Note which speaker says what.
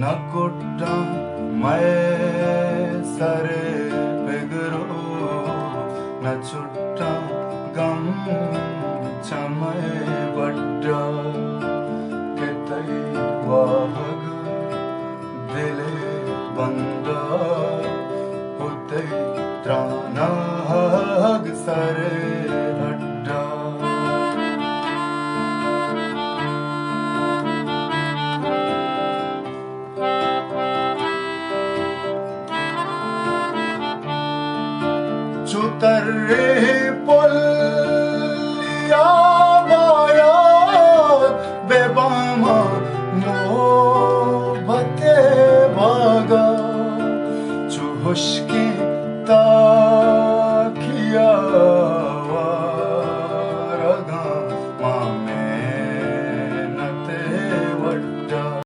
Speaker 1: न कुट्टा मैं सरे पेगरो न चुट्टा गम चमय बड्डा केतई वाहग दिले बंदा होते त्राना हग सरे हड्डा चुतर्रे पुलिया बाया बेबामा नोबते भागा चुहुश